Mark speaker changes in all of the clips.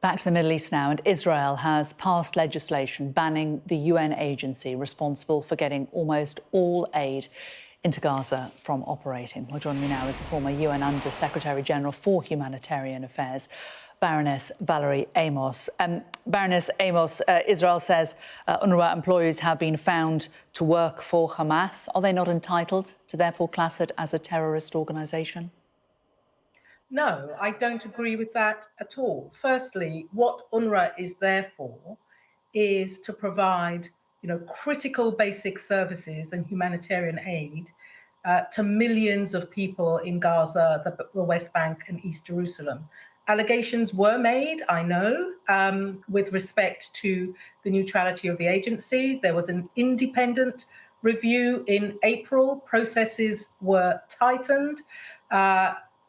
Speaker 1: Back to the Middle East now, and Israel has passed legislation banning the UN agency responsible for getting almost all aid into Gaza from operating. Well, joining me now is the former UN Under-Secretary-General for Humanitarian Affairs, Baroness Valerie Amos. Baroness Amos, Israel says UNRWA employees have been found to work for Hamas. Are they not entitled to therefore class it as a terrorist organisation?
Speaker 2: No, I don't agree with that at all. Firstly, what UNRWA is there for is to provide, critical basic services and humanitarian aid to millions of people in Gaza, the West Bank and East Jerusalem. Allegations were made, I know, with respect to the neutrality of the agency. There was an independent review in April. Processes were tightened.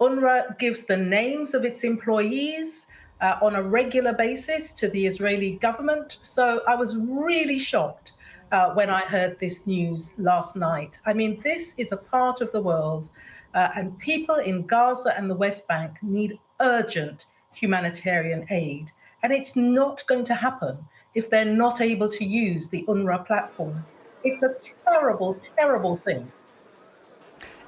Speaker 2: UNRWA gives the names of its employees on a regular basis to the Israeli government. So I was really shocked when I heard this news last night. I mean, this is a part of the world and people in Gaza and the West Bank need urgent humanitarian aid. And it's not going to happen if they're not able to use the UNRWA platforms. It's a terrible, terrible thing.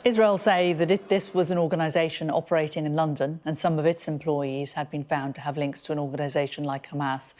Speaker 1: Israel say that if this was an organisation operating in London and some of its employees had been found to have links to an organisation like Hamas,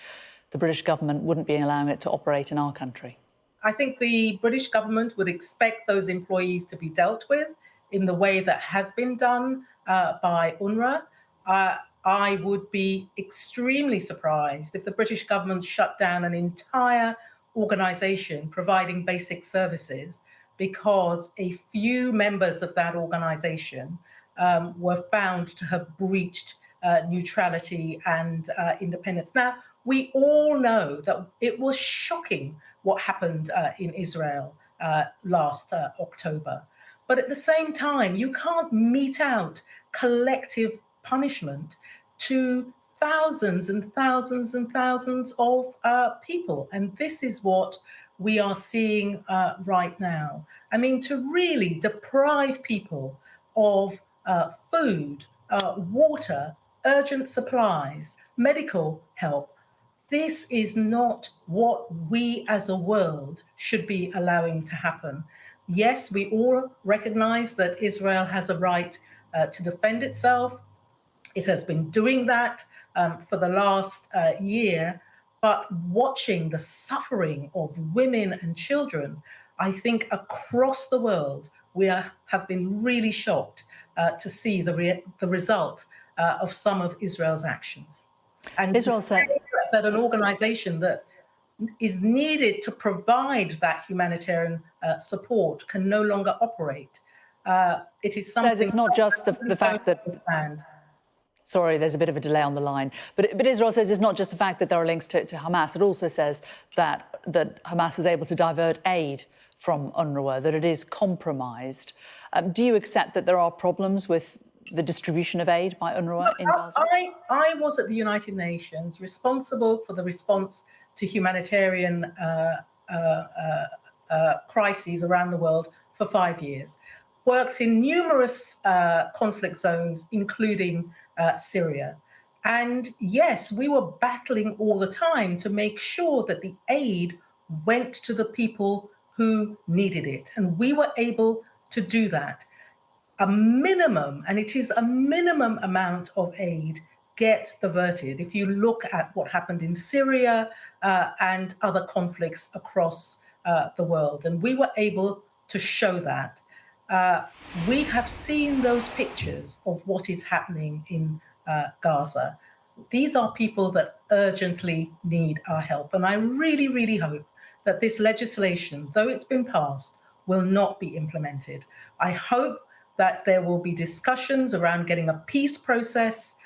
Speaker 1: the British government wouldn't be allowing it to operate in our country.
Speaker 2: I think the British government would expect those employees to be dealt with in the way that has been done by UNRWA. I would be extremely surprised if the British government shut down an entire organisation providing basic services because a few members of that organisation were found to have breached neutrality and independence. Now, we all know that it was shocking what happened in Israel last October. But at the same time, you can't mete out collective punishment to thousands and thousands and thousands of people. And this is what we are seeing right now. I mean, to really deprive people of food, water, urgent supplies, medical help, this is not what we as a world should be allowing to happen. Yes, we all recognize that Israel has a right to defend itself. It has been doing that for the last year. But watching the suffering of women and children, I think across the world, we have been really shocked to see the result of some of Israel's actions. And Israel said that an organization that is needed to provide that humanitarian support can no longer operate. It is something.
Speaker 1: It's not just the fact that. Sorry, there's a bit of a delay on the line. But Israel says it's not just the fact that there are links to Hamas. It also says that Hamas is able to divert aid from UNRWA, that it is compromised. Do you accept that there are problems with the distribution of aid by UNRWA in Gaza?
Speaker 2: I was at the United Nations responsible for the response to humanitarian crises around the world for 5 years. Worked in numerous conflict zones, including Syria. And yes, we were battling all the time to make sure that the aid went to the people who needed it. And we were able to do that. A minimum, and it is a minimum amount of aid gets diverted. If you look at what happened in Syria and other conflicts across the world, and we were able to show that. We have seen those pictures of what is happening in Gaza. These are people that urgently need our help. And I really, really hope that this legislation, though it's been passed, will not be implemented. I hope that there will be discussions around getting a peace process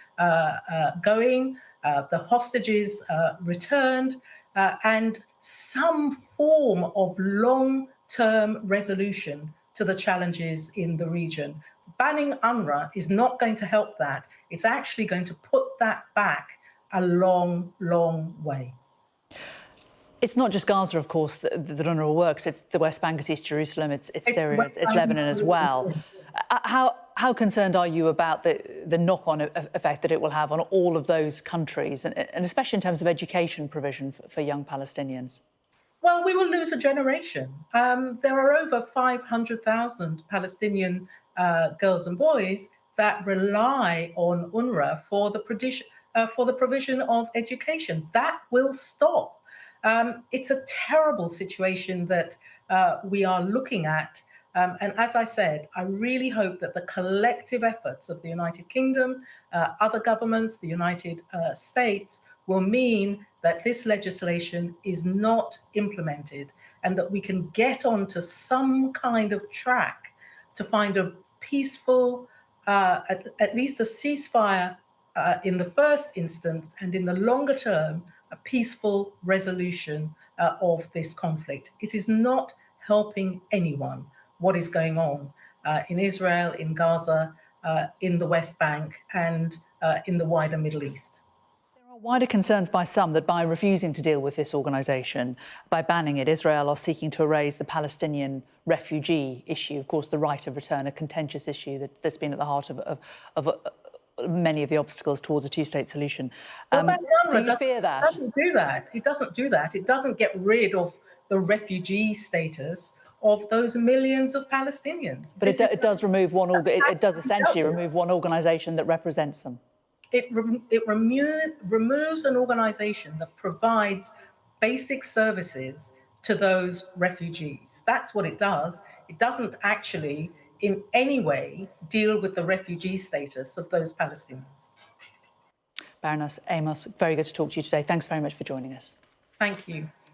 Speaker 2: going, the hostages returned, and some form of long-term resolution to the challenges in the region. Banning UNRWA is not going to help that. It's actually going to put that back a long, long way.
Speaker 1: It's not just Gaza, of course, that UNRWA works. It's the West Bank, it's East Jerusalem, it's Syria, it's Lebanon as well. How concerned are you about the knock-on effect that it will have on all of those countries, and especially in terms of education provision for young Palestinians?
Speaker 2: Well, we will lose a generation. There are over 500,000 Palestinian girls and boys that rely on UNRWA for the provision of education. That will stop. It's a terrible situation that we are looking at. And as I said, I really hope that the collective efforts of the United Kingdom, other governments, the United States, will mean that this legislation is not implemented and that we can get onto some kind of track to find a peaceful, at least a ceasefire in the first instance, and in the longer term, a peaceful resolution of this conflict. It is not helping anyone what is going on in Israel, in Gaza, in the West Bank, and in the wider Middle East.
Speaker 1: There are wider concerns by some that by refusing to deal with this organisation, by banning it, Israel are seeking to erase the Palestinian refugee issue, of course, the right of return, a contentious issue that's been at the heart of many of the obstacles towards a two-state solution. Do you fear that?
Speaker 2: It doesn't do that. It doesn't do that. It doesn't get rid of the refugee status of those millions of Palestinians.
Speaker 1: But it does remove one. It does essentially remove one organisation that represents them.
Speaker 2: It removes an organisation that provides basic services to those refugees. That's what it does. It doesn't actually in any way deal with the refugee status of those Palestinians.
Speaker 1: Baroness Amos, very good to talk to you today. Thanks very much for joining us.
Speaker 2: Thank you.